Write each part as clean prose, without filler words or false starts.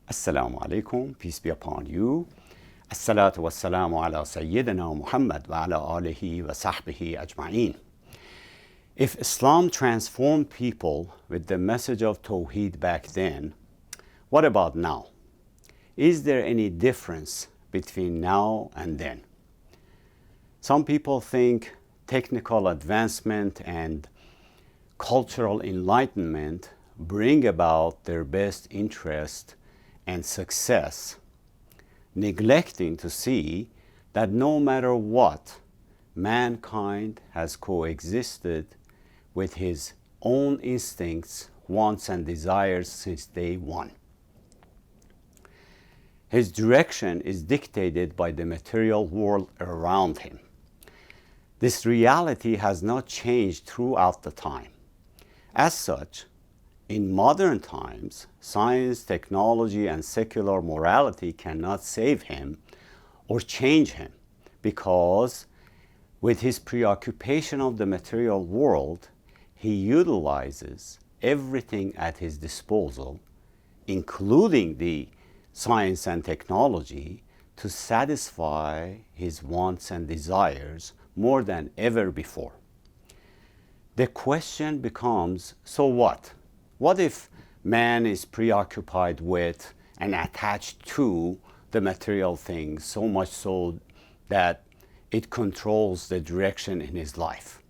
Assalamu alaikum, peace be upon you. As-salatu was-salamu ala Sayyidina Muhammad wa ala alihi wa sahbihi ajma'een. If Islam transformed people with the message of tawheed back then, what about now? Is there any difference between now and then? Some people think technical advancement and cultural enlightenment bring about their best interest and success, neglecting to see that no matter what, mankind has coexisted with his own instincts, wants, and desires since day one. His direction is dictated by the material world around him. This reality has not changed throughout the time. As such, in modern times, science, technology, and secular morality cannot save him or change him, because with his preoccupation of the material world, he utilizes everything at his disposal, including the science and technology, to satisfy his wants and desires more than ever before. The question becomes, so what? What if man is preoccupied with and attached to the material things so much so that it controls the direction in his life?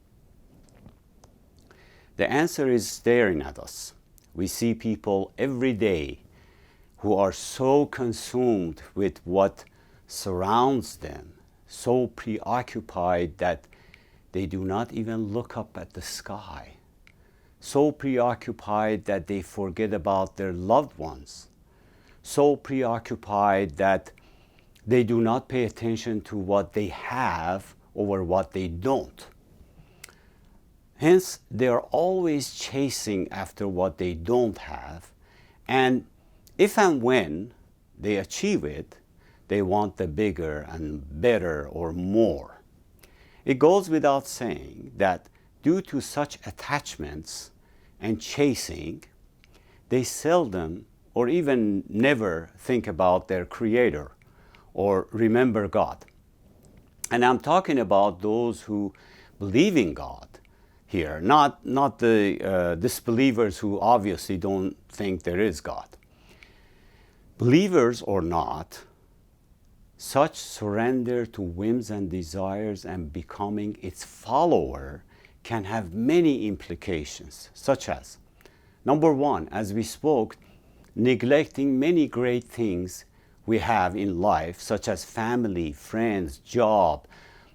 The answer is staring at us. We see people every day who are so consumed with what surrounds them, so preoccupied that they do not even look up at the sky, so preoccupied that they forget about their loved ones, so preoccupied that they do not pay attention to what they have over what they don't. Hence, they are always chasing after what they don't have, and if and when they achieve it, they want the bigger and better or more. It goes without saying that due to such attachments and chasing, they seldom or even never think about their Creator or remember God. And I'm talking about those who believe in God here, not the disbelievers who obviously don't think there is God. Believers or not, such surrender to whims and desires and becoming its follower can have many implications, such as, number one, as we spoke, neglecting many great things we have in life, such as family, friends, job,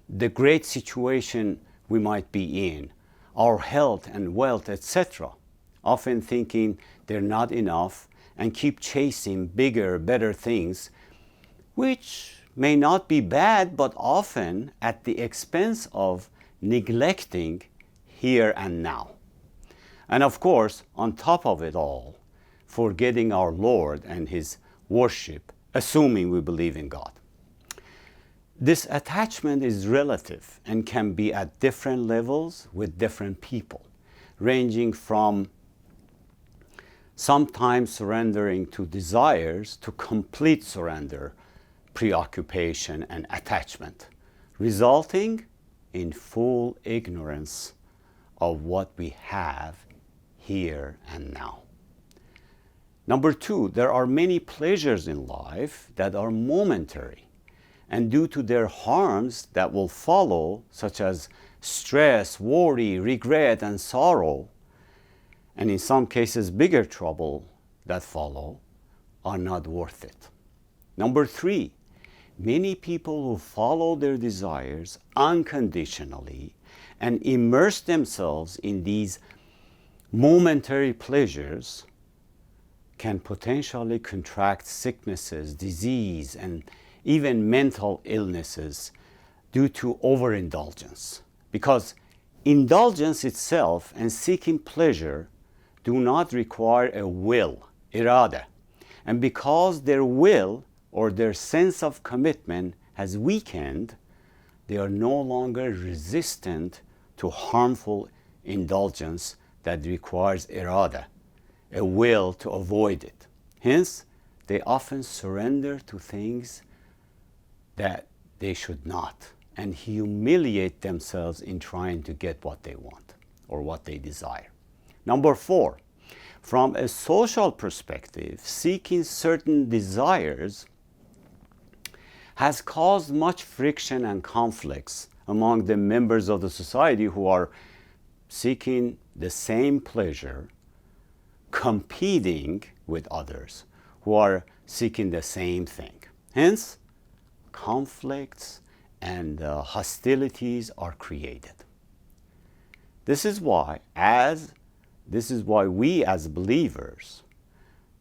the great situation we might be in, our health and wealth, etc., often thinking they're not enough and keep chasing bigger, better things, which may not be bad, but often at the expense of neglecting here and now. And of course, on top of it all, forgetting our Lord and His worship, assuming we believe in God. This attachment is relative and can be at different levels with different people, ranging from sometimes surrendering to desires to complete surrender, preoccupation, and attachment, resulting in full ignorance of what we have here and now. Number two, there are many pleasures in life that are momentary, and due to their harms that will follow, such as stress, worry, regret, and sorrow, and in some cases bigger trouble that follow, are not worth it. Number three, many people who follow their desires unconditionally and immerse themselves in these momentary pleasures can potentially contract sicknesses, disease, and even mental illnesses due to overindulgence. Because indulgence itself and seeking pleasure do not require a will, irada. And because their will or their sense of commitment has weakened, they are no longer resistant to harmful indulgence that requires irada, a will to avoid it. Hence, they often surrender to things that they should not and humiliate themselves in trying to get what they want or what they desire. Number 4, from a social perspective, seeking certain desires has caused much friction and conflicts among the members of the society who are seeking the same pleasure, competing with others who are seeking the same thing. Hence, conflicts and hostilities are created. This is why we as believers,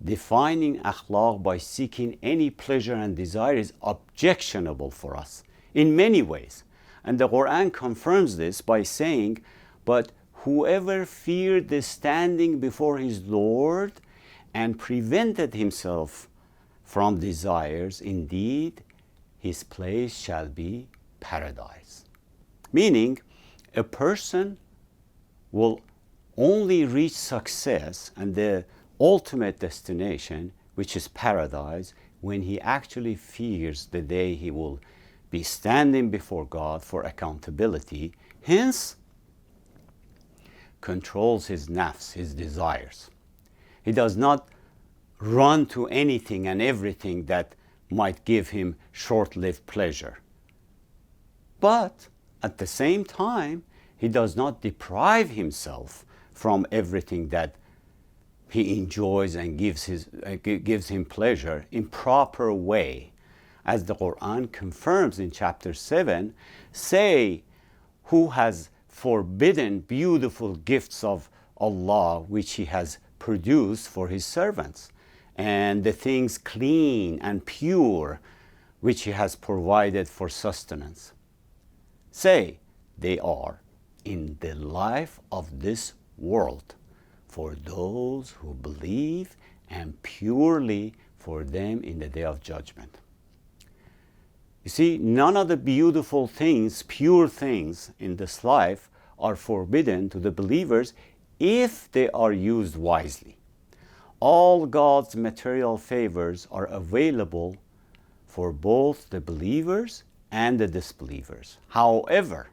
defining akhlaq by seeking any pleasure and desire is objectionable for us in many ways. And the Quran confirms this by saying, but whoever feared the standing before his Lord and prevented himself from desires, indeed, his place shall be paradise. Meaning, a person will only reach success and the ultimate destination, which is paradise, when he actually fears the day he will be standing before God for accountability, hence controls his nafs, his desires. He does not run to anything and everything that might give him short-lived pleasure. But at the same time, he does not deprive himself from everything that he enjoys and gives him pleasure in proper way. As the Quran confirms in chapter 7, say, who has forbidden beautiful gifts of Allah which he has produced for his servants, and the things clean and pure which he has provided for sustenance. Say, they are in the life of this world for those who believe, and purely for them in the day of judgment. You see, none of the beautiful things, pure things in this life are forbidden to the believers if they are used wisely. All God's material favors are available for both the believers and the disbelievers. However,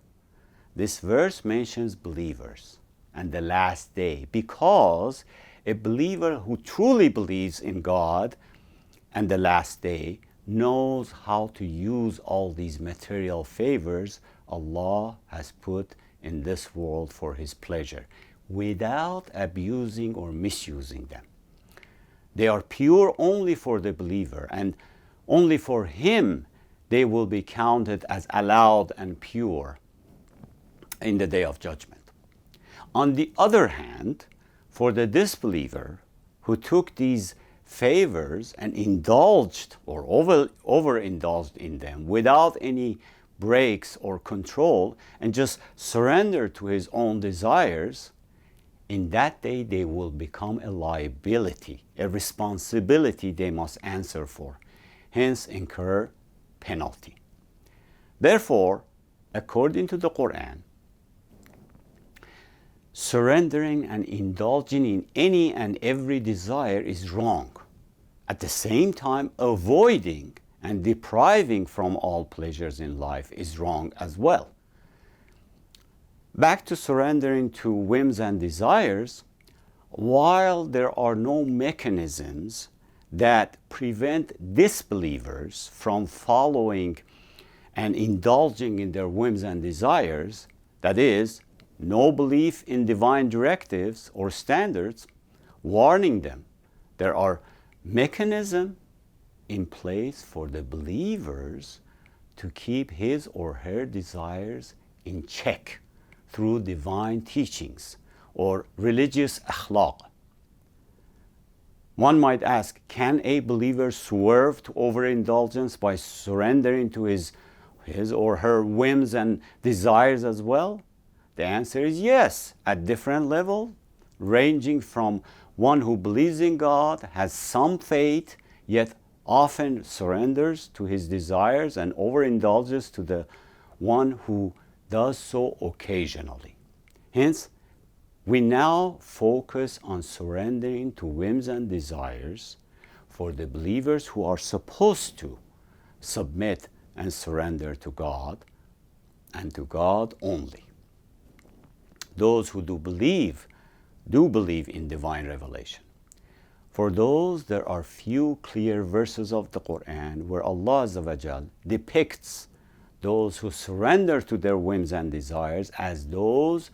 this verse mentions believers and the last day, because a believer who truly believes in God and the last day knows how to use all these material favors Allah has put in this world for his pleasure without abusing or misusing them. They are pure only for the believer, and only for him they will be counted as allowed and pure in the day of judgment. On the other hand, for the disbeliever who took these favors and indulged or overindulged in them without any breaks or control and just surrendered to his own desires, in that day they will become a liability, a responsibility they must answer for, hence incur penalty. Therefore, according to the Quran, surrendering and indulging in any and every desire is wrong. At the same time, avoiding and depriving from all pleasures in life is wrong as well. Back to surrendering to whims and desires, while there are no mechanisms that prevent disbelievers from following and indulging in their whims and desires, that is, no belief in divine directives or standards warning them, there are mechanisms in place for the believers to keep his or her desires in check through divine teachings or religious akhlaq. One might ask, can a believer swerve to overindulgence by surrendering to his or her whims and desires as well? The answer is yes, at different levels, ranging from one who believes in God, has some faith, yet often surrenders to his desires and overindulges to the one who does so occasionally. Hence, we now focus on surrendering to whims and desires for the believers who are supposed to submit and surrender to God and to God only. Those who do believe in divine revelation. For those, there are few clear verses of the Quran where Allah Azza wa Jal depicts those who surrender to their whims and desires as those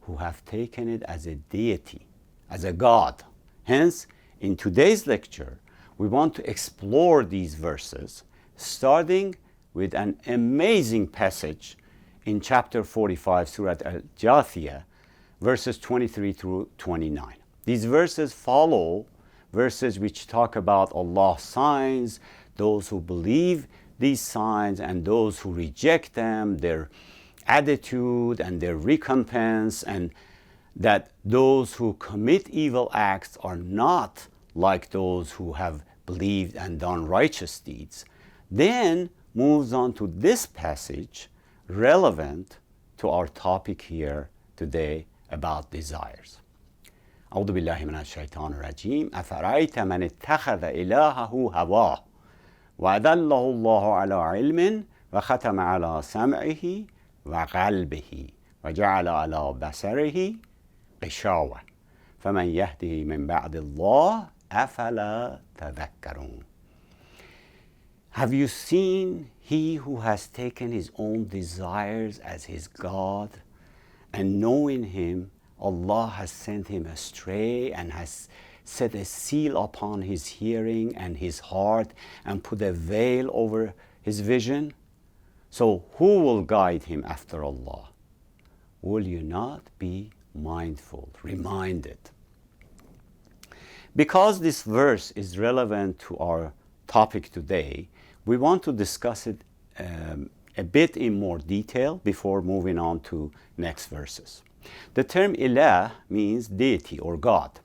who have taken it as a deity, as a God. Hence, in today's lecture, we want to explore these verses, starting with an amazing passage in chapter 45, Surah Al-Jathiyah, verses 23 through 29. These verses follow verses which talk about Allah's signs, those who believe these signs and those who reject them, their attitude and their recompense, and that those who commit evil acts are not like those who have believed and done righteous deeds. Then moves on to this passage relevant to our topic here today about desires. أعوذ بالله من الشيطان الرجيم أفرأيت من اتخذ إلهه هواه وأضله الله على علم وختم على سمعه وقلبه وجعل على بصره غشاوة فمن يهده من بعد الله أفلا تذكرون. Have you seen he who has taken his own desires as his God, and knowing him, Allah has sent him astray and has set a seal upon his hearing and his heart and put a veil over his vision? So who will guide him after Allah? Will you not be mindful, reminded? Because this verse is relevant to our topic today, we want to discuss it a bit in more detail before moving on to next verses. The term ilah means deity or God.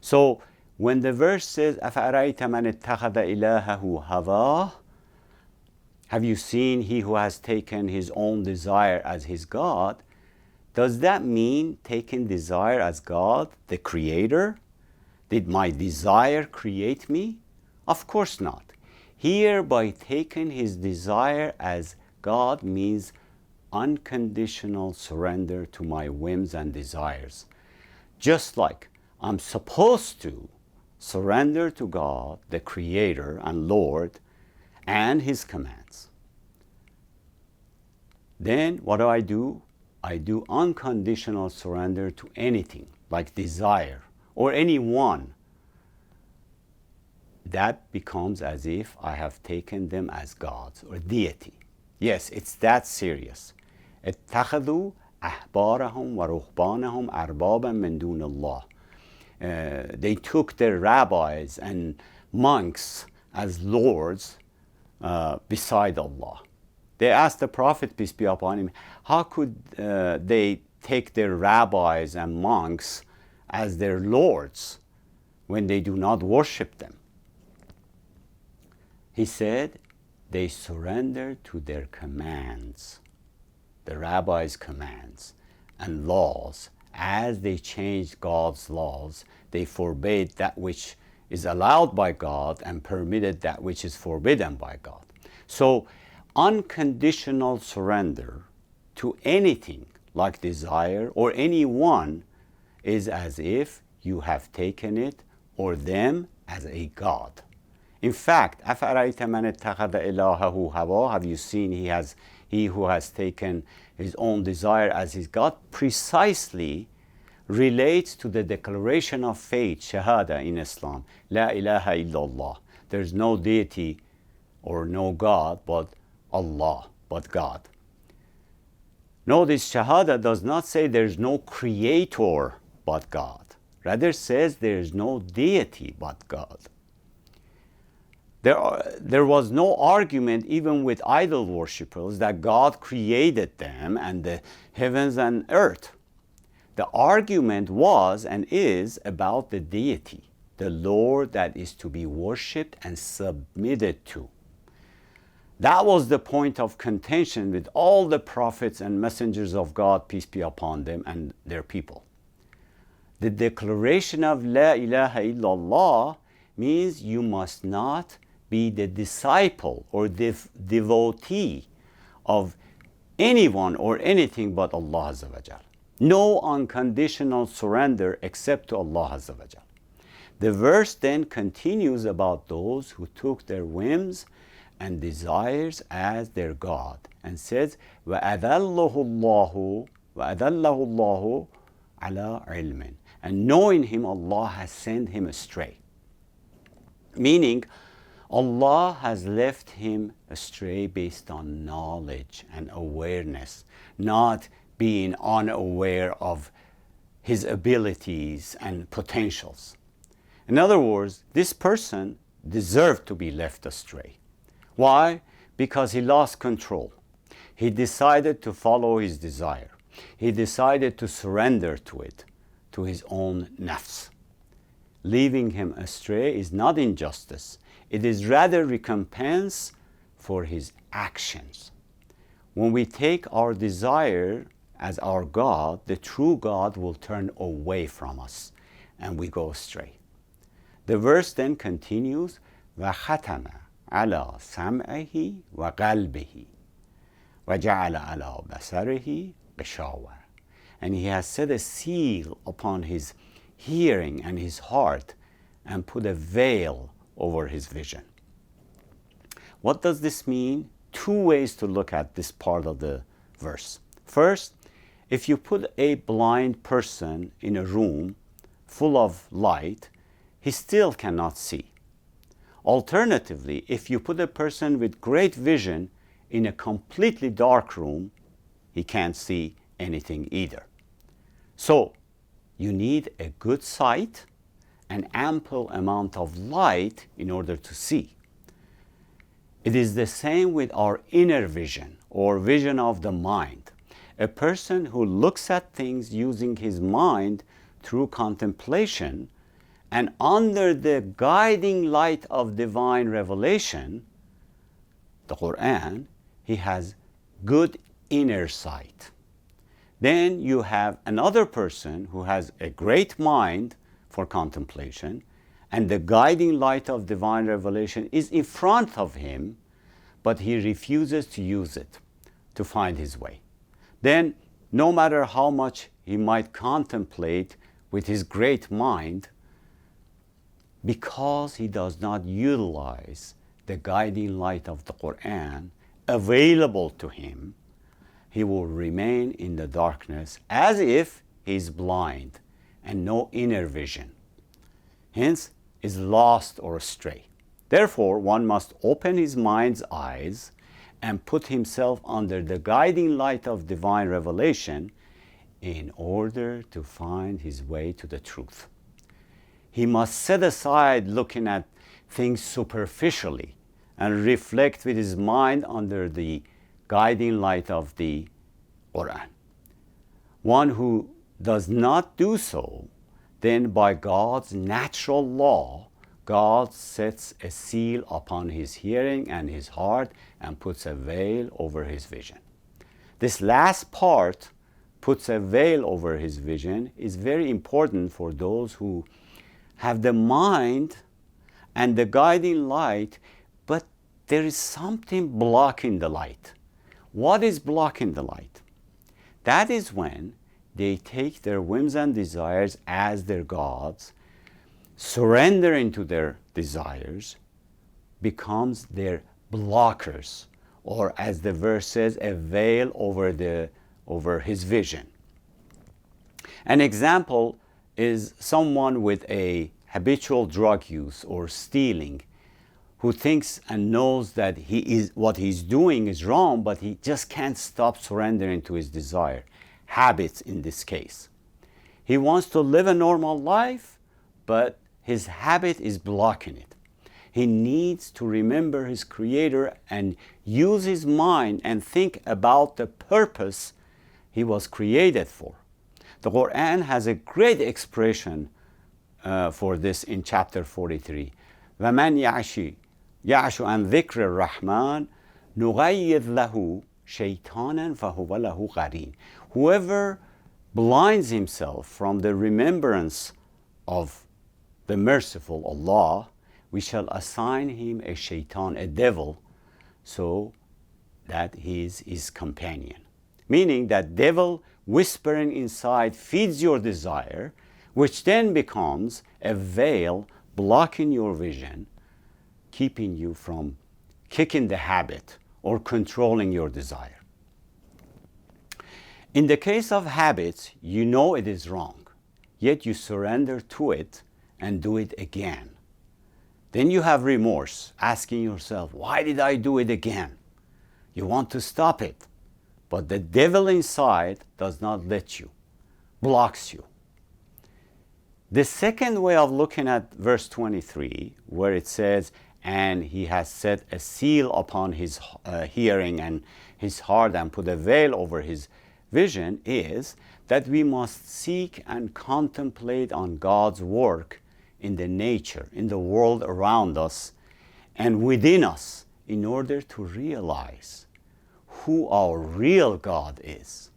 So when the verse says, أَفَأَرَيْتَ مَنِ اتَّخَذَ إِلَهَهُ هَوَاهُ, have you seen he who has taken his own desire as his God? Does that mean taking desire as God, the creator? Did my desire create me? Of course not. Here, by taking his desire as God means unconditional surrender to my whims and desires. Just like I'm supposed to surrender to God, the Creator and Lord, and His commands. Then what do? I do unconditional surrender to anything, like desire, or anyone. That becomes as if I have taken them as gods or deity. Yes, it's that serious. اتخذوا أحبارهم ورهبانهم أربابا من دون الله. They took their rabbis and monks as lords beside Allah. They asked the Prophet, peace be upon him, how could they take their rabbis and monks as their lords when they do not worship them? He said, they surrender to their commands, the rabbi's commands and laws. As they changed God's laws, they forbade that which is allowed by God and permitted that which is forbidden by God. So unconditional surrender to anything like desire or anyone is as if you have taken it or them as a God. In fact, أَفَرَيْتَ مَنِ اتَّخَذَ إِلَهَهُ هَوَاهُ, have you seen he who has taken his own desire as his God, precisely relates to the declaration of faith, shahada in Islam. La ilaha illallah. There's no deity or no God but Allah, but God. Notice shahada does not say there's no creator but God. Rather says there's no deity but God. There was no argument even with idol worshippers that God created them and the heavens and earth. The argument was and is about the deity, the Lord that is to be worshipped and submitted to. That was the point of contention with all the prophets and messengers of God, peace be upon them, and their people. The declaration of La ilaha illallah means you must not be the disciple or the devotee of anyone or anything but Allah Azza wa Jal. No unconditional surrender except to Allah Azza wa Jal. The verse then continues about those who took their whims and desires as their God and says, وَأَذَلَّهُ اللَّهُ عَلَىٰ عِلْمٍ. And knowing him, Allah has sent him astray. Meaning, Allah has left him astray based on knowledge and awareness, not being unaware of his abilities and potentials. In other words, this person deserved to be left astray. Why? Because he lost control. He decided to follow his desire. He decided to surrender to it, to his own nafs. Leaving him astray is not injustice. It is rather recompense for his actions. When we take our desire as our God, the true God will turn away from us and we go astray. The verse then continues, وَخَتَمَ عَلَى سَمْعِهِ وَقَلْبِهِ وَجَعَلَ عَلَى بَصَرِهِ غِشَاوَةً. And he has set a seal upon his hearing and his heart and put a veil over his vision. What does this mean? Two ways to look at this part of the verse. First, if you put a blind person in a room full of light, he still cannot see. Alternatively, if you put a person with great vision in a completely dark room, he can't see anything either. So, you need a good sight, an ample amount of light in order to see. It is the same with our inner vision or vision of the mind. A person who looks at things using his mind through contemplation and under the guiding light of divine revelation, the Quran, he has good inner sight. Then you have another person who has a great mind for contemplation, and the guiding light of divine revelation is in front of him, but he refuses to use it to find his way. Then, no matter how much he might contemplate with his great mind, because he does not utilize the guiding light of the Quran available to him, he will remain in the darkness as if he is blind and no inner vision. Hence, is lost or astray. Therefore, one must open his mind's eyes and put himself under the guiding light of divine revelation in order to find his way to the truth. He must set aside looking at things superficially and reflect with his mind under the guiding light of the Quran. One who does not do so, then by God's natural law, God sets a seal upon his hearing and his heart and puts a veil over his vision. This last part, puts a veil over his vision, is very important for those who have the mind and the guiding light, but there is something blocking the light. What is blocking the light? That is when they take their whims and desires as their gods, surrendering to their desires, becomes their blockers, or as the verse says, a veil over his vision. An example is someone with a habitual drug use or stealing, who thinks and knows that what he's doing is wrong, but he just can't stop surrendering to his desire. Habits in this case. He wants to live a normal life, but his habit is blocking it. He needs to remember his Creator and use his mind and think about the purpose he was created for. The Quran has a great expression for this in chapter 43. وَمَنْ يَعْشُ عَنْ ذِكْرِ الرَّحْمَنِ نُغَيِّضْ لَهُ شَيْطَانًا فَهُوَ لَهُ قَرِينٌ. Whoever blinds himself from the remembrance of the merciful Allah, we shall assign him a shaitan, a devil, so that he is his companion. Meaning that devil whispering inside feeds your desire, which then becomes a veil blocking your vision, keeping you from kicking the habit or controlling your desire. In the case of habits, you know it is wrong, yet you surrender to it and do it again. Then you have remorse, asking yourself, why did I do it again? You want to stop it, but the devil inside does not let you, blocks you. The second way of looking at verse 23, where it says, and he has set a seal upon his hearing and his heart and put a veil over his vision, is that we must seek and contemplate on God's work in the nature, in the world around us and within us, in order to realize who our real God is.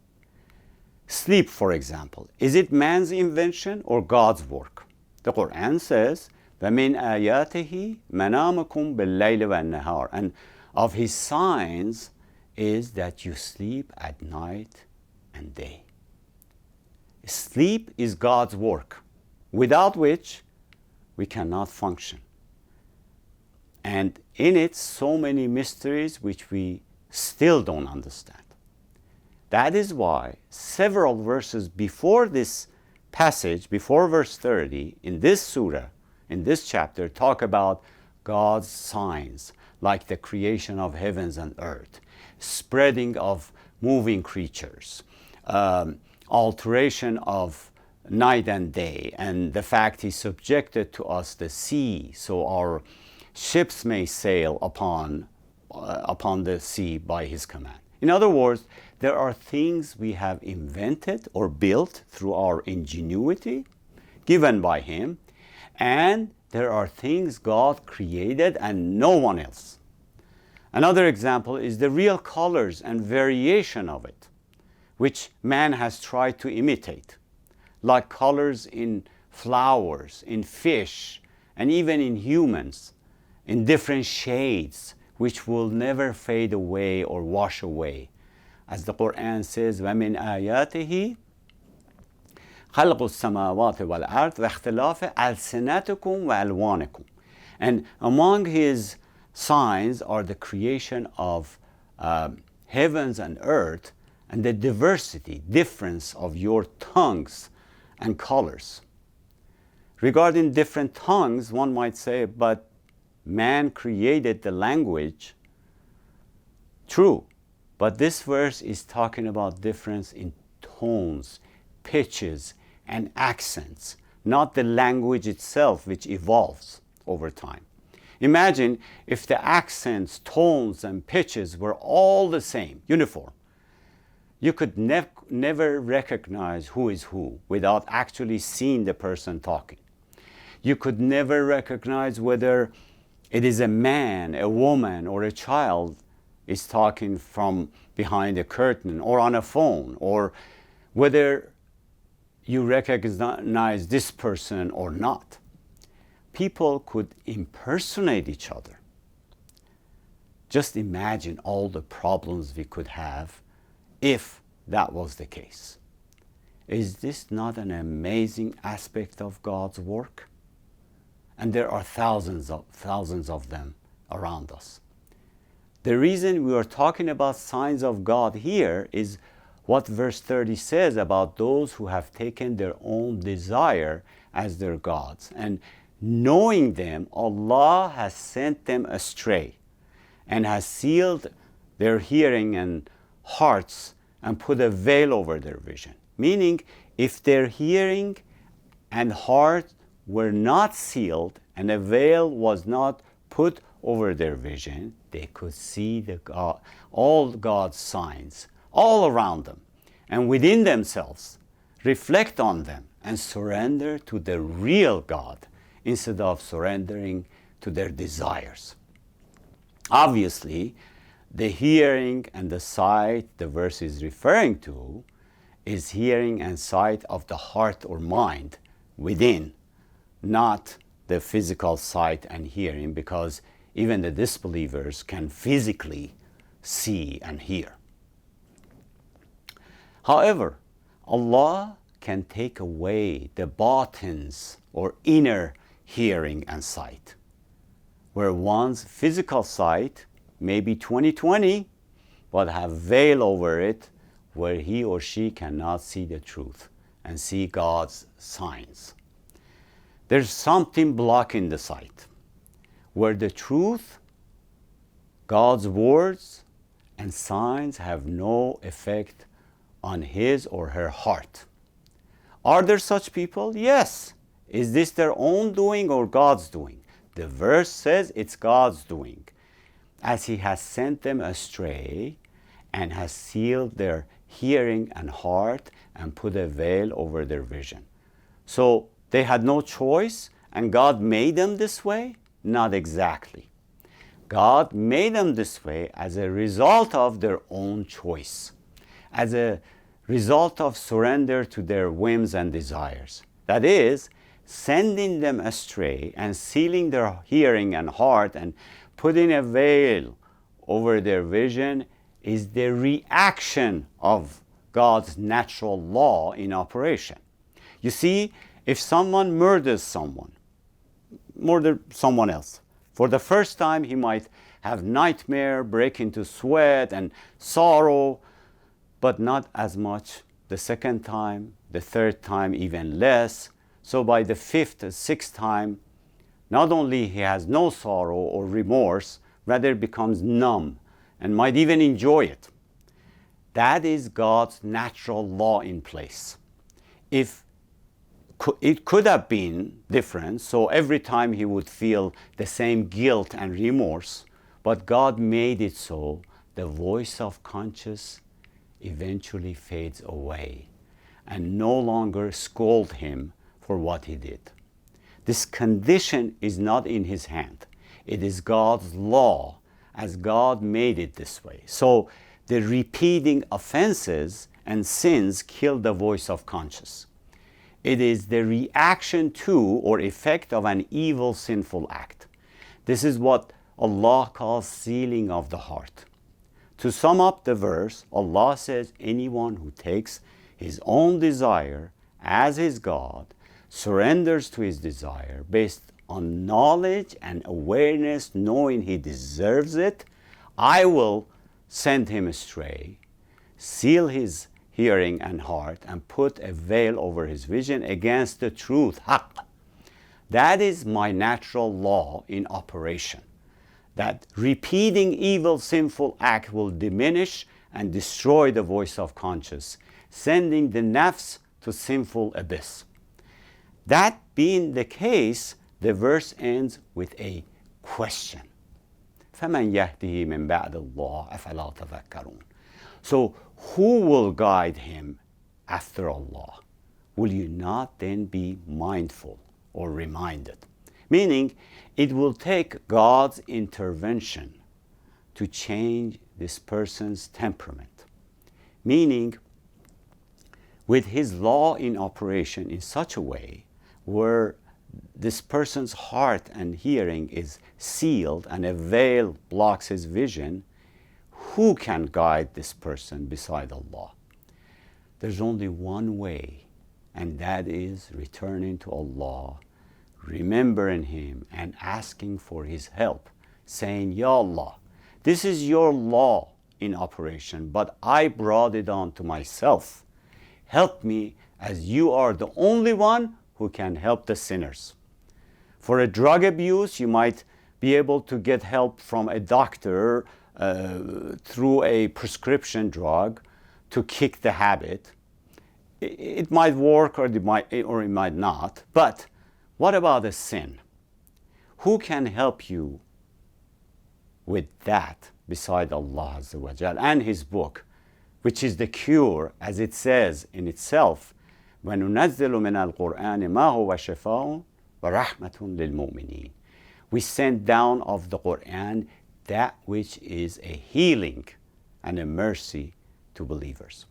Sleep, for example, is it man's invention or God's work? The Quran says, وَمِنْ آيَاتِهِ مَنَامُكُمْ بِاللَّيْلِ وَالنَّهَارِ, and of his signs is that you sleep at night and day. Sleep is God's work, without which we cannot function. And in it, so many mysteries which we still don't understand. That is why several verses before this passage, before verse 30, in this surah, in this chapter, talk about God's signs, like the creation of heavens and earth, spreading of moving creatures, alteration of night and day, and the fact he subjected to us the sea, so our ships may sail upon the sea by his command. In other words, there are things we have invented or built through our ingenuity given by him, and there are things God created and no one else. Another example is the real colors and variation of it, which man has tried to imitate, like colors in flowers, in fish, and even in humans, in different shades, which will never fade away or wash away. As the Quran says, وَمِنْ آيَاتِهِ خَلْقُ السَّمَاوَاتِ وَالْأَرْضِ وَاخْتِلَافِ أَلْسِنَتِكُمْ وَأَلْوَانِكُمْ. And among his signs are the creation of heavens and earth, and the diversity, difference of your tongues and colors. Regarding different tongues, one might say, but man created the language. True, but this verse is talking about difference in tones, pitches, and accents, not the language itself, which evolves over time. Imagine if the accents, tones, and pitches were all the same, uniform. You could never recognize who is who without actually seeing the person talking. You could never recognize whether it is a man, a woman, or a child is talking from behind a curtain or on a phone, or whether you recognize this person or not. People could impersonate each other. Just imagine all the problems we could have if that was the case. Is this not an amazing aspect of God's work? And there are thousands of them around us. The reason we are talking about signs of God here is what verse 30 says about those who have taken their own desire as their gods. And knowing them, Allah has sent them astray and has sealed their hearing and hearts and put a veil over their vision. Meaning, if their hearing and heart were not sealed and a veil was not put over their vision, they could see all God's signs all around them and within themselves, reflect on them and surrender to the real God instead of surrendering to their desires. Obviously, the hearing and the sight the verse is referring to is hearing and sight of the heart or mind within, not the physical sight and hearing, because even the disbelievers can physically see and hear. However, Allah can take away the batins or inner hearing and sight, where one's physical sight may be 20/20, but have veil over it, where he or she cannot see the truth and see God's signs. There's something blocking the sight, where the truth, God's words, and signs have no effect on his or her heart. Are there such people? Yes. Is this their own doing or God's doing? The verse says it's God's doing, as he has sent them astray and has sealed their hearing and heart and put a veil over their vision. So they had no choice and God made them this way? Not exactly. God made them this way as a result of their own choice, as a result of surrender to their whims and desires. That is, sending them astray and sealing their hearing and heart and putting a veil over their vision is the reaction of God's natural law in operation. You see, if someone murders someone else, for the first time he might have nightmare, break into sweat and sorrow, but not as much the second time, the third time even less. So by the fifth, sixth time, not only he has no sorrow or remorse, rather becomes numb and might even enjoy it. That is God's natural law in place. If it could have been different, so every time he would feel the same guilt and remorse, but God made it so the voice of conscience eventually fades away and no longer scold him for what he did. This condition is not in his hand. It is God's law, as God made it this way. So the repeating offenses and sins kill the voice of conscience. It is the reaction to or effect of an evil, sinful act. This is what Allah calls sealing of the heart. To sum up the verse, Allah says anyone who takes his own desire as his God, surrenders to his desire based on knowledge and awareness, knowing he deserves it, I will send him astray, seal his hearing and heart, and put a veil over his vision against the truth, haqq. That is my natural law in operation, that repeating evil, sinful act will diminish and destroy the voice of conscience, sending the nafs to sinful abyss. That being the case, the verse ends with a question. فَمَنْ يَهْدِهِ مِنْ بَعْدِ اللَّهِ أَفَلَا تَذَكَّرُونَ. So who will guide him after Allah? Will you not then be mindful or reminded? Meaning, it will take God's intervention to change this person's temperament. Meaning, with his law in operation in such a way where this person's heart and hearing is sealed and a veil blocks his vision, who can guide this person beside Allah? There's only one way, and that is returning to Allah, remembering him and asking for his help, saying, Ya Allah, this is your law in operation, but I brought it on to myself. Help me, as you are the only one who can help the sinners. For a drug abuse, you might be able to get help from a doctor through a prescription drug to kick the habit. It might work or it might not. But what about a sin? Who can help you with that beside Allah Azza wa Jal and His book, which is the cure, as it says in itself, وَنُنَزِّلُ مِنَ الْقُرْآنِ مَا هُوَ شِفَاءٌ وَرَحْمَةٌ لِلْمُؤْمِنِينَ. We send down of the Quran that which is a healing and a mercy to believers.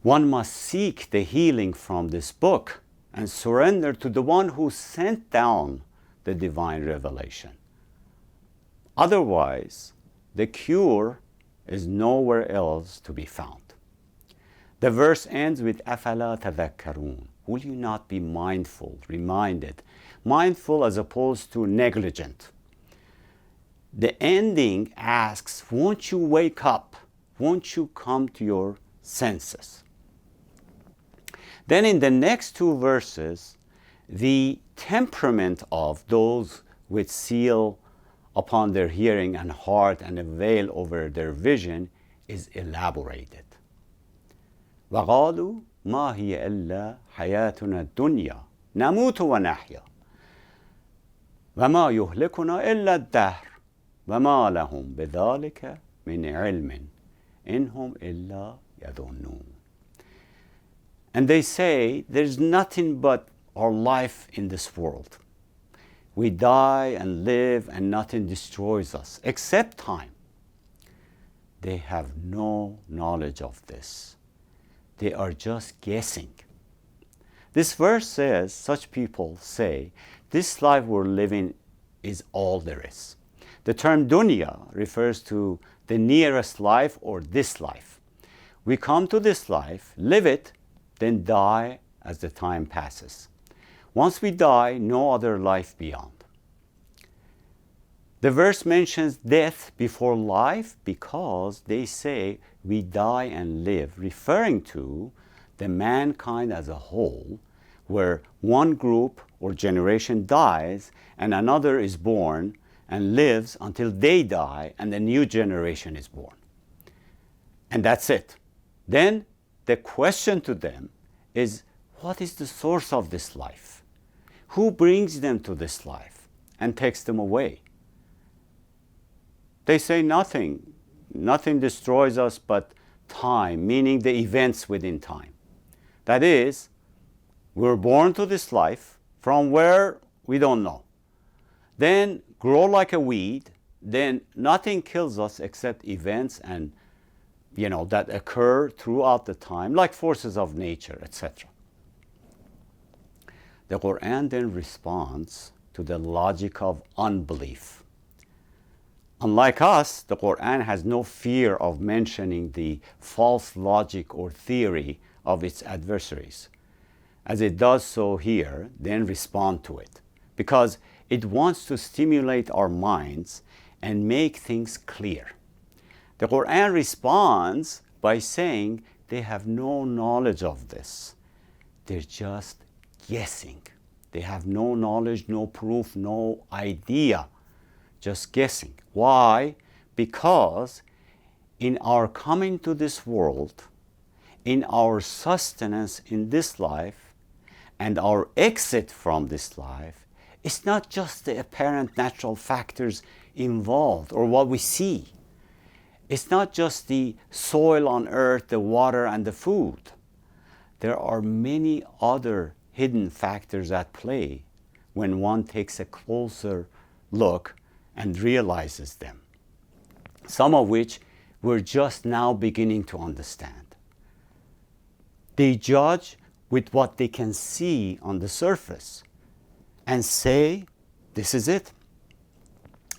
One must seek the healing from this book and surrender to the one who sent down the divine revelation. Otherwise, the cure is nowhere else to be found. The verse ends with أَفَلَا تَذَكَّرُونَ. Will you not be mindful, reminded? Mindful as opposed to negligent. The ending asks, won't you wake up? Won't you come to your senses? Then in the next two verses, the temperament of those with seal upon their hearing and heart and a veil over their vision is elaborated. وَقَالُوا مَا هِيَ إِلَّا حَيَاتُنَا الدُّنْيَا نَمُوتُ وَنَحْيَا وَمَا يُهْلِكُنَا إِلَّا الدَّهْرُ وَمَا لَهُمْ بِذَلِكَ مِنْ عِلْمٍ إِنْهُمْ إِلَّا يَظُنُّونَ. And they say, there's nothing but our life in this world. We die and live and nothing destroys us except time. They have no knowledge of this. They are just guessing. This verse says, such people say, this life we're living is all there is. The term dunya refers to the nearest life or this life. We come to this life, live it, then die as the time passes. Once we die, no other life beyond. The verse mentions death before life because they say we die and live, referring to the mankind as a whole, where one group or generation dies and another is born and lives until they die and a new generation is born. And that's it. Then the question to them is, what is the source of this life? Who brings them to this life and takes them away? They say nothing. Nothing destroys us but time, meaning the events within time. That is, we're born to this life from where we don't know. Then grow like a weed. Then nothing kills us except events and that occur throughout the time, like forces of nature, etc. The Quran then responds to the logic of unbelief. Unlike us, the Quran has no fear of mentioning the false logic or theory of its adversaries. As it does so here, then respond to it, because it wants to stimulate our minds and make things clear. The Quran responds by saying they have no knowledge of this. They're just guessing. They have no knowledge, no proof, no idea, just guessing. Why? Because in our coming to this world, in our sustenance in this life, and our exit from this life, it's not just the apparent natural factors involved or what we see. It's not just the soil on earth, the water, and the food. There are many other hidden factors at play when one takes a closer look and realizes them, some of which we're just now beginning to understand. They judge with what they can see on the surface and say, this is it.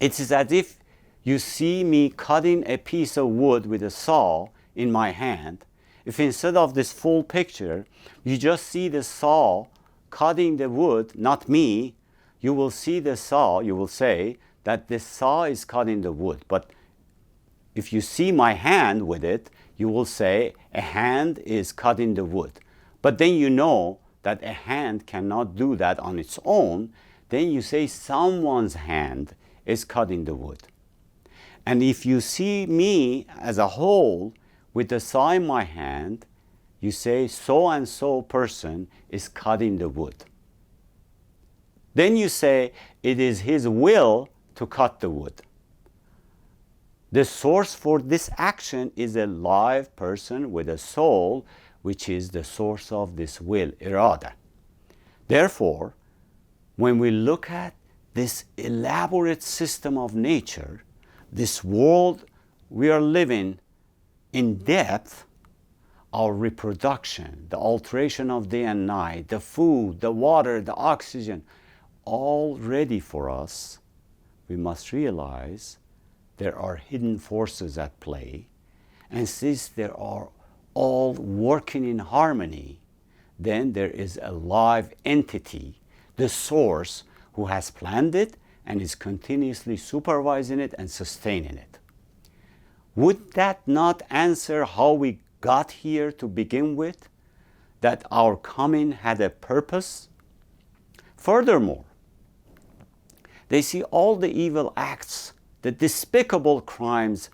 It is as if you see me cutting a piece of wood with a saw in my hand. If instead of this full picture, you just see the saw cutting the wood, not me, you will see the saw, you will say that the saw is cutting the wood. But if you see my hand with it, you will say a hand is cutting the wood. But then you know that a hand cannot do that on its own. Then you say someone's hand is cutting the wood. And if you see me as a whole with the saw in my hand, you say so and so person is cutting the wood. Then you say it is his will to cut the wood. The source for this action is a live person with a soul, which is the source of this will, irada. Therefore, when we look at this elaborate system of nature, this world we are living in depth, our reproduction, the alteration of day and night, the food, the water, the oxygen, all ready for us, we must realize there are hidden forces at play. And since they are all working in harmony, then there is a live entity, the source, who has planned it and is continuously supervising it and sustaining it. Would that not answer how we got here to begin with? That our coming had a purpose? Furthermore, they see all the evil acts, the despicable crimes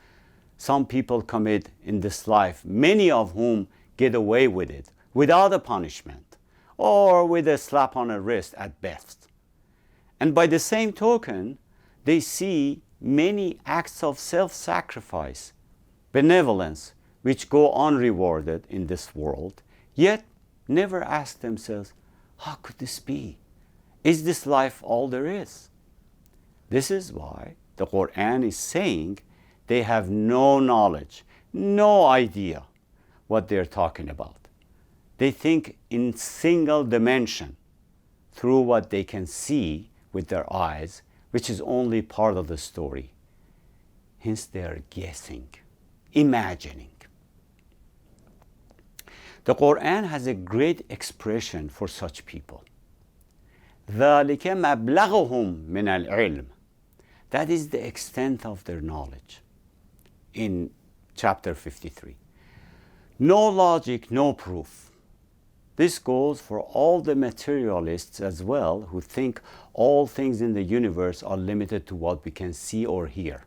some people commit in this life, many of whom get away with it without a punishment or with a slap on the wrist at best. And by the same token, they see many acts of self-sacrifice, benevolence, which go unrewarded in this world, yet never ask themselves, how could this be? Is this life all there is? This is why the Quran is saying they have no knowledge, no idea what they're talking about. They think in single dimension through what they can see with their eyes, which is only part of the story. Hence they are guessing, imagining. The Quran has a great expression for such people. ذَلِكَ مَبْلَغُهُم مِنَ الْعِلْمِ. That is the extent of their knowledge in chapter 53. No logic, no proof. This goes for all the materialists as well, who think all things in the universe are limited to what we can see or hear.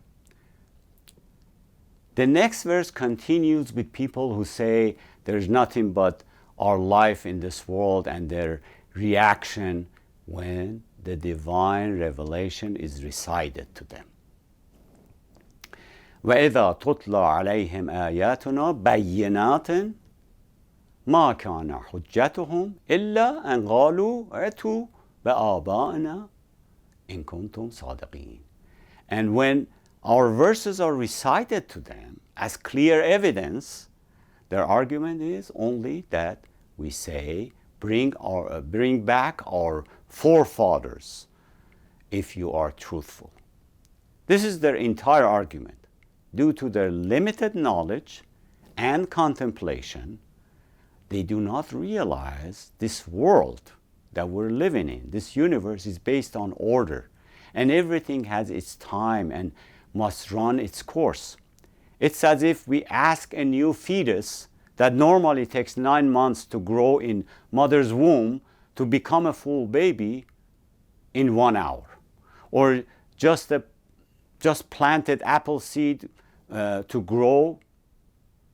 The next verse continues with people who say there's nothing but our life in this world and their reaction when the divine revelation is recited to them. وَإِذَا تُتْلَى عَلَيْهِمْ آيَاتُنَا بَيِّنَاتٍ مَا كَانَ حُجَّتُهُمْ إِلَّا أَنْ قَالُوا ائْتُوا بِآبَائِنَا إِن كُنتُمْ صَادِقِينَ. And when our verses are recited to them as clear evidence, their argument is only that we say, bring back our forefathers if you are truthful. This is their entire argument. Due to their limited knowledge and contemplation, they do not realize this world that we're living in, this universe, is based on order, and everything has its time and must run its course. It's as if we ask a new fetus that normally takes 9 months to grow in mother's womb to become a full baby in 1 hour, or just planted apple seed to grow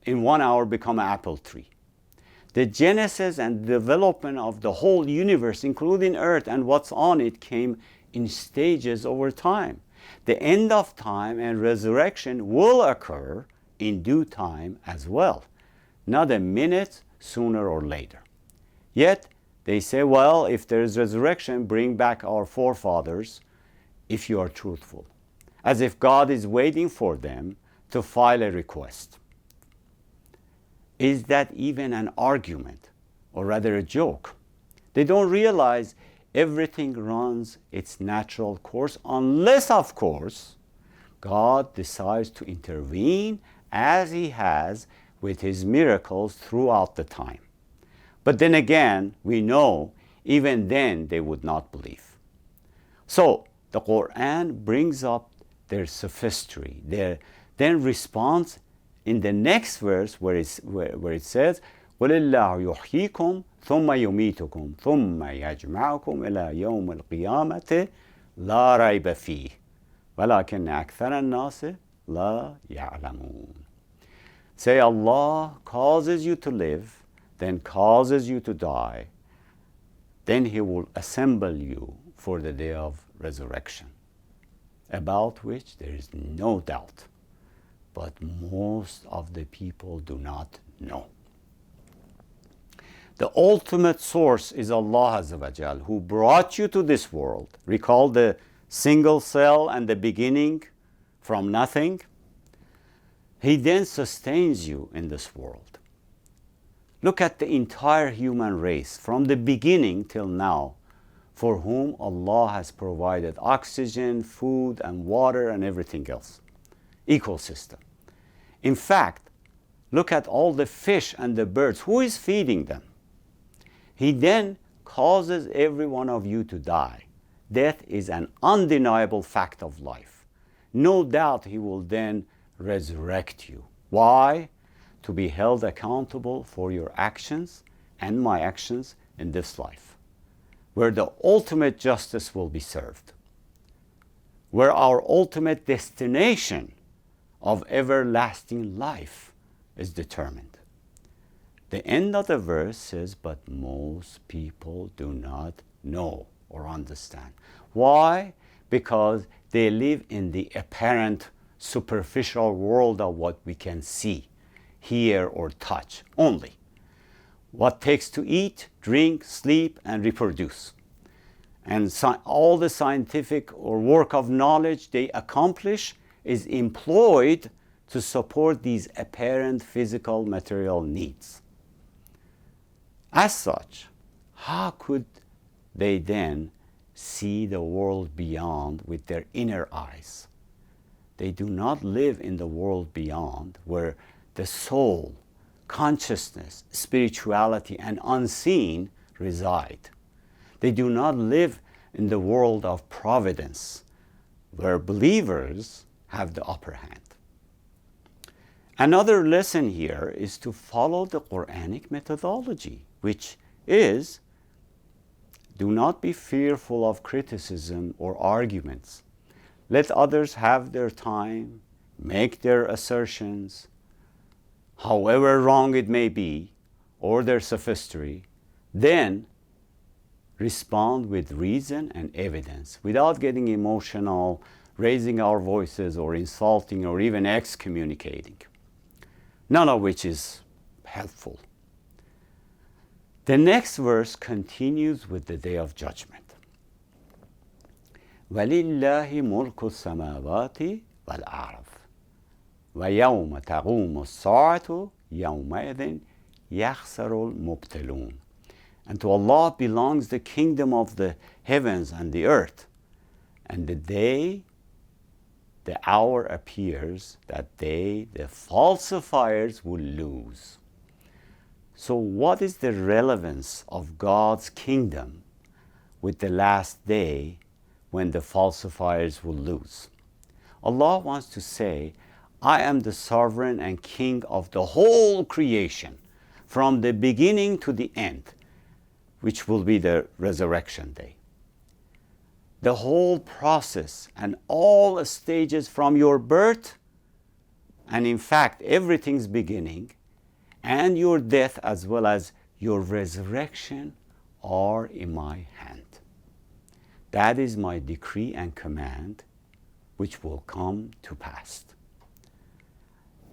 in 1 hour become an apple tree. The genesis and development of the whole universe, including Earth and what's on it, came in stages over time. The end of time and resurrection will occur in due time as well, not a minute sooner or later. Yet they say, well, if there is resurrection, bring back our forefathers if you are truthful, as if God is waiting for them to file a request. Is that even an argument, or rather a joke? They don't realize everything runs its natural course unless, of course, God decides to intervene as He has with His miracles throughout the time. But then again, we know even then they would not believe. So the Quran brings up their sophistry, their then response in the next verse where it says, قُلِ اللَّهُ يُحْيِيكُمْ ثُمَّ يُمِيتُكُمْ ثُمَّ يَجْمَعُكُمْ إِلَى يَوْمِ الْقِيَامَةِ لَا رَيْبَ فِيهِ وَلَكِنَّ أَكْثَرَ النَّاسِ لَا يَعْلَمُونَ. Say, Allah causes you to live, then causes you to die, then He will assemble you for the day of resurrection, about which there is no doubt. But most of the people do not know. The ultimate source is Allah Azza wa Jal, who brought you to this world. Recall the single cell and the beginning from nothing. He then sustains you in this world. Look at the entire human race from the beginning till now, for whom Allah has provided oxygen, food, and water, and everything else. Ecosystem. In fact, look at all the fish and the birds. Who is feeding them? He then causes every one of you to die. Death is an undeniable fact of life. No doubt He will then resurrect you. Why? To be held accountable for your actions and my actions in this life, where the ultimate justice will be served, where our ultimate destination of everlasting life is determined. The end of the verse says, but most people do not know or understand. Why? Because they live in the apparent superficial world of what we can see, hear, or touch only. What takes to eat, drink, sleep, and reproduce. And all the scientific or work of knowledge they accomplish is employed to support these apparent physical material needs. As such, how could they then see the world beyond with their inner eyes? They do not live in the world beyond, where the soul, consciousness, spirituality, and unseen reside. They do not live in the world of providence, where believers have the upper hand. Another lesson here is to follow the Quranic methodology, which is, do not be fearful of criticism or arguments. Let others have their time, make their assertions, however wrong it may be, or their sophistry, then respond with reason and evidence without getting emotional, raising our voices, or insulting, or even excommunicating. None of which is helpful. The next verse continues with the Day of Judgment. وَلِلَّهِ مُلْكُ السَّمَاوَاتِ وَالْأَرْضِ وَيَوْمَ تَقُومُ السَّاعَةُ يَوْمَئِذٍ يَخْسَرُ الْمُبْطِلُونَ. And to Allah belongs the kingdom of the heavens and the earth. And the day, the hour appears, that day the falsifiers will lose. So what is the relevance of God's kingdom with the last day when the falsifiers will lose? Allah wants to say, I am the sovereign and king of the whole creation, from the beginning to the end, which will be the resurrection day. The whole process and all stages from your birth, and in fact everything's beginning, and your death as well as your resurrection are in my hand. That is my decree and command, which will come to pass.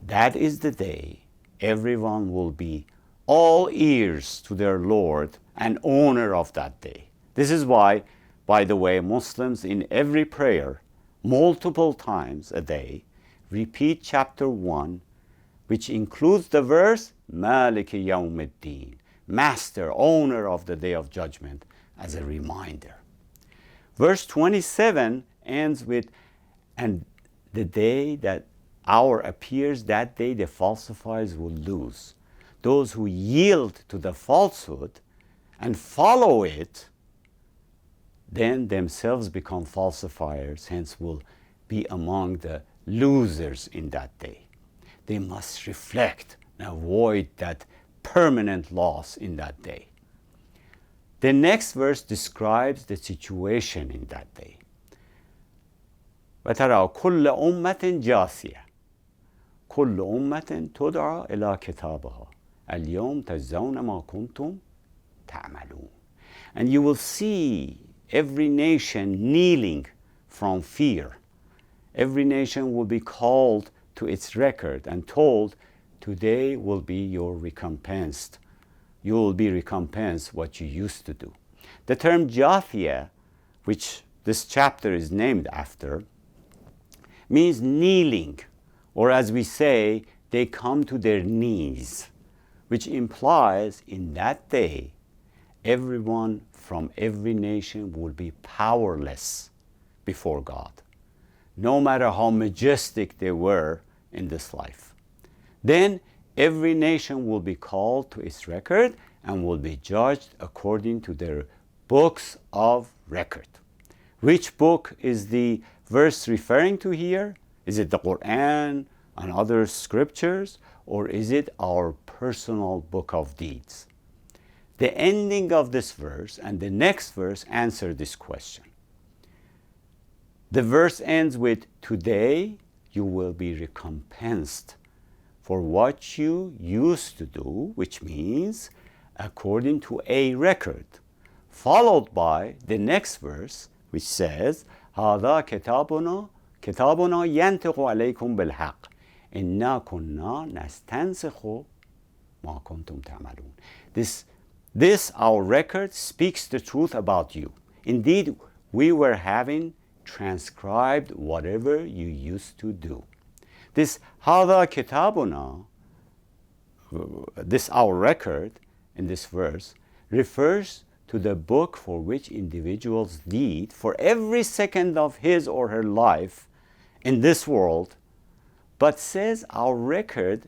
That is the day everyone will be all ears to their Lord and owner of that day. This is why, by the way, Muslims in every prayer, multiple times a day, repeat chapter 1, which includes the verse, Maliki Yawmiddin, Master, owner of the Day of Judgment, as a reminder. Verse 27 ends with, and the day that hour appears, that day the falsifiers will lose. Those who yield to the falsehood and follow it, then themselves become falsifiers, hence will be among the losers in that day. They must reflect and avoid that permanent loss in that day. The next verse describes the situation in that day. وَتَرَى كُلَّ أُمَّةٍ جَاثِيَةٍ كُلُّ أُمَّةٍ تُدْعَى إِلَى كِتَابِهَا الْيَوْمَ تَجْزَوْنَ مَا كُنْتُمْ تَعْمَلُونَ. And you will see every nation kneeling from fear. Every nation will be called to its record and told, today will be your recompense. You will be recompensed what you used to do. The term Jathia, which this chapter is named after, means kneeling, or as we say, they come to their knees, which implies in that day, everyone from every nation will be powerless before God, no matter how majestic they were in this life. Then every nation will be called to its record and will be judged according to their books of record. Which book is the verse referring to here? Is it the Quran and other scriptures, or is it our personal book of deeds? The ending of this verse and the next verse answer this question. The verse ends with, "Today you will be recompensed for what you used to do," which means according to a record, followed by the next verse, which says, هذا كتابنا ينطق عليكم بالحق إنا كنا نستنسخ ما كنتم تعملون. This our record speaks the truth about you. Indeed, we were having transcribed whatever you used to do. This هذا كتابنا, this our record in this verse, refers to the book for which individuals deed for every second of his or her life in this world, but says our record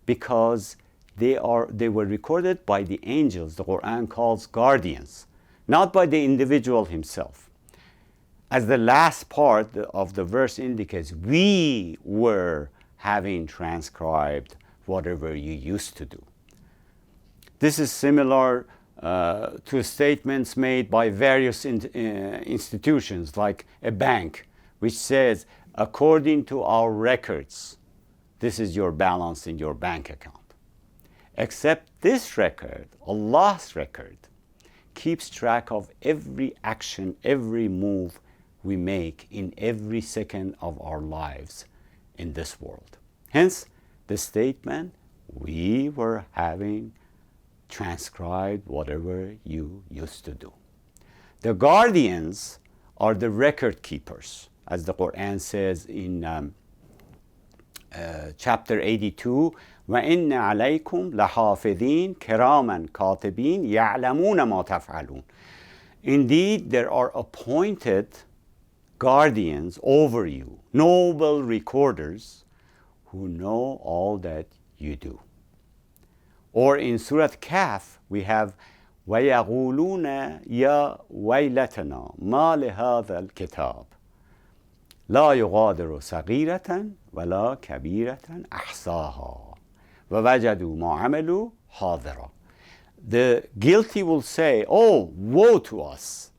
because they were recorded by the angels the Quran calls guardians, not by the individual himself. As the last part of the verse indicates, we were having transcribed whatever you used to do. This is similar to statements made by various institutions, like a bank, which says, according to our records, this is your balance in your bank account. Except this record, Allah's record, keeps track of every action, every move we make in every second of our lives in this world. Hence, the statement, we were having transcribed whatever you used to do. The guardians are the record keepers, as the Quran says in chapter 82, وَإِنَّ عَلَيْكُمْ لَحَافِظِينَ كِرَامًا كَاتِبِينَ يَعْلَمُونَ مَا تَفْعَلُونَ. Indeed, there are appointed guardians over you, noble recorders, who know all that you do. Or in Surah Kahf, we have وَيَقُولُونَ يَا وَيْلَتَنَا مَا لِهَذَا الْكِتَابِ لَا يُغَادِرُ صَغِيرَةً وَلَا كَبِيرَةً أَحْصَاهَا وَوَجَدُوا مَا عَمِلُوا حَاضِرًا. The guilty will say, oh, woe to us!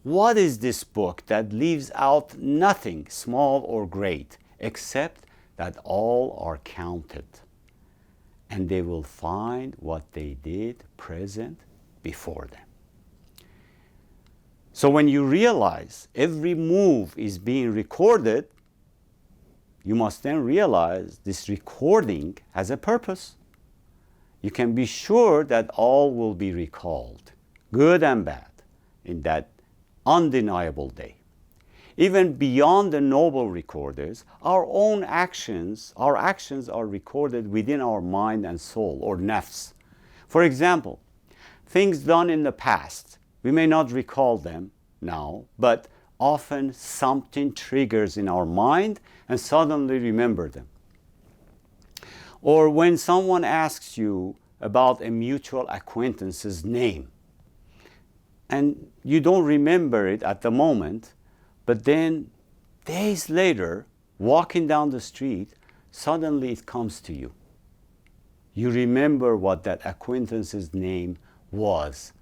What is this book that leaves out nothing, small or great, except that all are counted, and they will find what they did present before them. So when you realize every move is being recorded, you must then realize this recording has a purpose. You can be sure that all will be recalled, good and bad, in that undeniable day. Even beyond the noble recorders, our own actions, are recorded within our mind and soul, or nafs. For example, things done in the past, we may not recall them now, but often something triggers in our mind and suddenly remember them. Or when someone asks you about a mutual acquaintance's name, and you don't remember it at the moment, but then days later, walking down the street, suddenly it comes to you. You remember what that acquaintance's name was,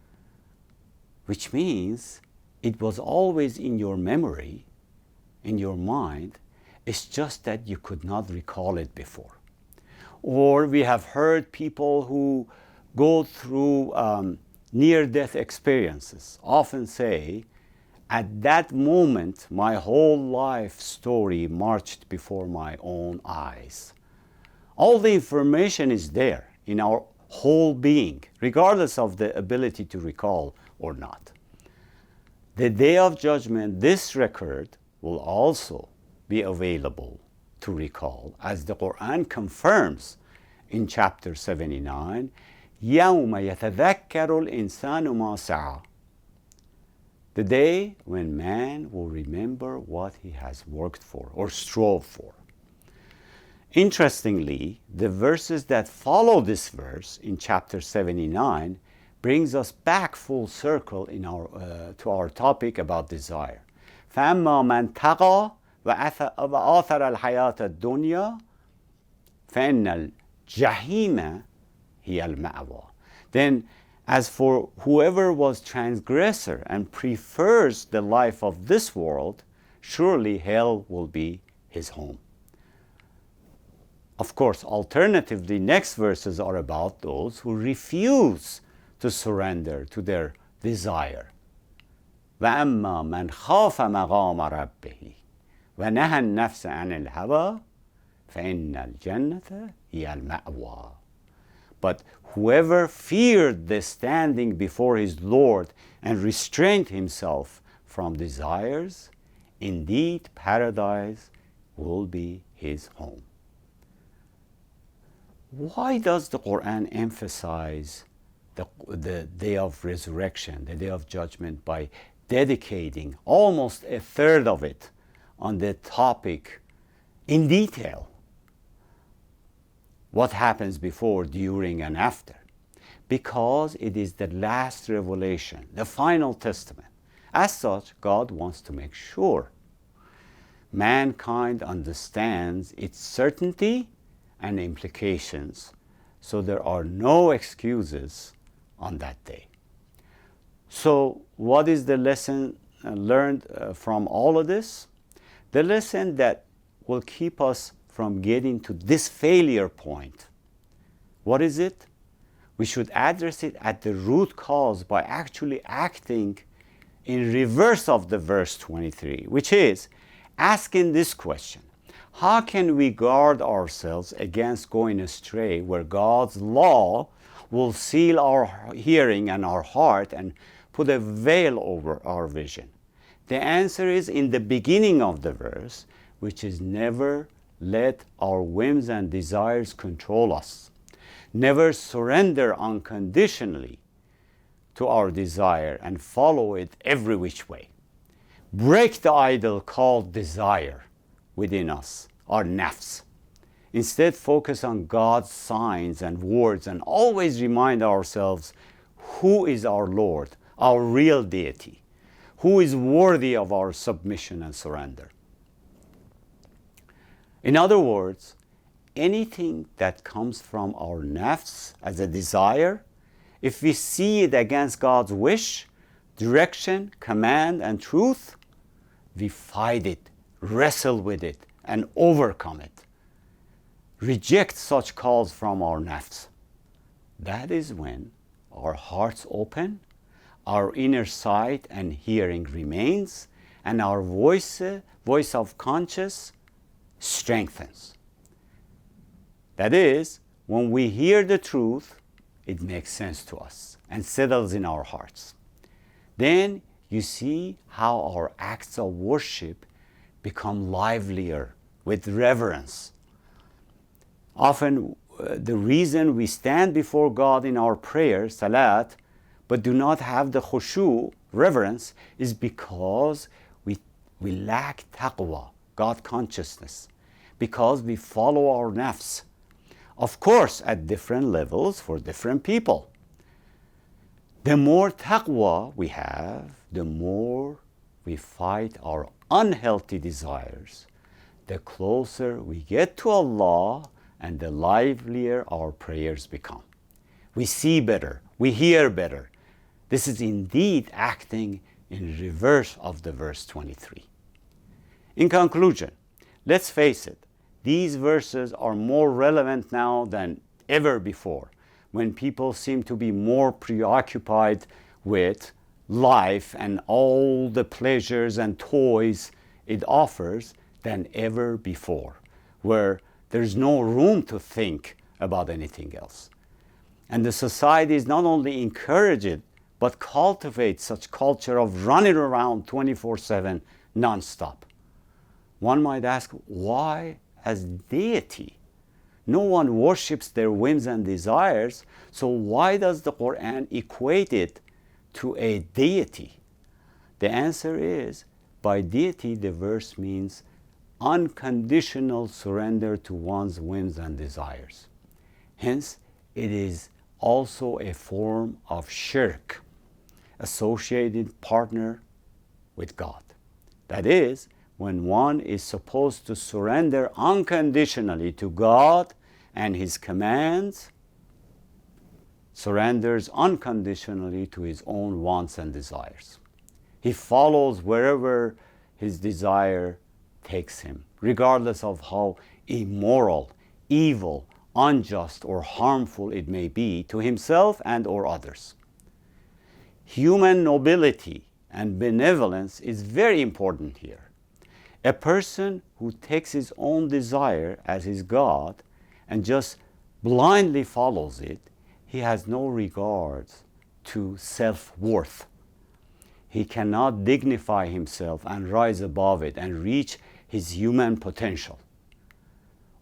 which means it was always in your memory, in your mind. It's just that you could not recall it before. Or we have heard people who go through near-death experiences often say, at that moment, my whole life story marched before my own eyes. All the information is there in our whole being, regardless of the ability to recall or not. The day of judgment, this record will also be available to recall, as the Quran confirms in chapter 79, يوم يتذكر الإنسان ما سعى. The day when man will remember what he has worked for or strove for. Interestingly, the verses that follow this verse in chapter 79 brings us back full circle to our topic about desire. فَأَمَّا مَنْ تَغَى وَآثَرَ الْحَيَاةَ الدُّنْيَا فَإِنَّ الْجَحِيمَ هِيَ الْمَأْوَى. Then, as for whoever was transgressor and prefers the life of this world, surely hell will be his home. Of course, alternatively, next verses are about those who refuse to surrender to their desire. وَأَمَّا مَنْ خَافَ مَقَامَ رَبِّهِ وَنَهَى النَّفْسَ عَنِ الْهَوَى فَإِنَّ الْجَنَّةَ هِيَ الْمَأْوَى. But whoever feared the standing before his Lord and restrained himself from desires, indeed paradise will be his home. Why does the Quran emphasize the day of resurrection, the day of judgment, by dedicating almost a third of it on the topic in detail? What happens before, during, and after? Because it is the last revelation, the final testament. As such, God wants to make sure mankind understands its certainty and implications, so there are no excuses on that day. So what is the lesson learned from all of this? The lesson that will keep us from getting to this failure point. What is it? We should address it at the root cause by actually acting in reverse of the verse 23, which is asking this question: how can we guard ourselves against going astray where God's law will seal our hearing and our heart and put a veil over our vision? The answer is in the beginning of the verse, which is never let our whims and desires control us. Never surrender unconditionally to our desire and follow it every which way. Break the idol called desire within us, our nafs. Instead, focus on God's signs and words and always remind ourselves who is our Lord, our real deity, who is worthy of our submission and surrender. In other words, anything that comes from our nafs as a desire, if we see it against God's wish, direction, command, and truth, we fight it, wrestle with it, and overcome it. Reject such calls from our nafs. That is when our hearts open, our inner sight and hearing remains, and our voice of conscience strengthens. That is, when we hear the truth, it makes sense to us and settles in our hearts. Then you see how our acts of worship become livelier with reverence. Often the reason we stand before God in our prayer, salat, but do not have the khushu, reverence, is because we lack taqwa, God consciousness, because we follow our nafs. Of course, at different levels for different people. The more taqwa we have, the more we fight our unhealthy desires, the closer we get to Allah and the livelier our prayers become. We see better, we hear better. This is indeed acting in reverse of the verse 23. In conclusion, let's face it, these verses are more relevant now than ever before, when people seem to be more preoccupied with life and all the pleasures and toys it offers than ever before, where there's no room to think about anything else. And the society is not only encouraged, but cultivates such culture of running around 24/7 nonstop. One might ask, why has deity No one worships their whims and desires, so why does the Quran equate it to a deity? The answer is, by deity, the verse means unconditional surrender to one's whims and desires. Hence, it is also a form of shirk, associated partner with God. That is, when one is supposed to surrender unconditionally to God and His commands, surrenders unconditionally to his own wants and desires. He follows wherever his desire takes him, regardless of how immoral, evil, unjust, or harmful it may be to himself and or others. Human nobility and benevolence is very important here. A person who takes his own desire as his God and just blindly follows it, he has no regard to self-worth. He cannot dignify himself and rise above it and reach his human potential.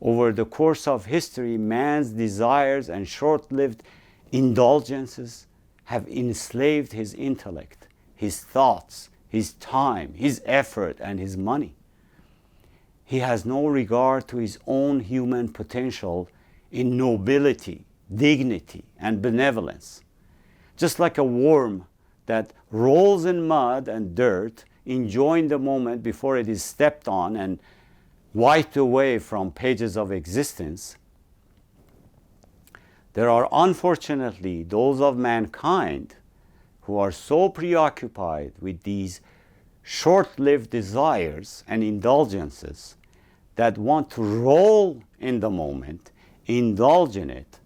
Over the course of history, man's desires and short-lived indulgences have enslaved his intellect, his thoughts, his time, his effort, and his money. He has no regard to his own human potential in nobility, dignity, and benevolence. Just like a worm that rolls in mud and dirt, enjoying the moment before it is stepped on and wiped away from pages of existence, there are unfortunately those of mankind who are so preoccupied with these short-lived desires and indulgences that want to roll in the moment, indulge in it,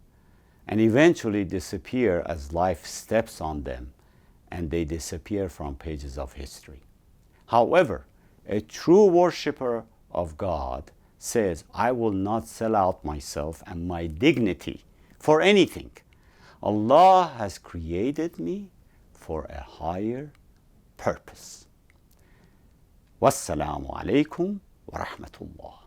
and eventually disappear as life steps on them and they disappear from pages of history. However, a true worshiper of God says, I will not sell out myself and my dignity for anything. Allah has created me for a higher purpose. Wassalamu alaikum wa rahmatullah.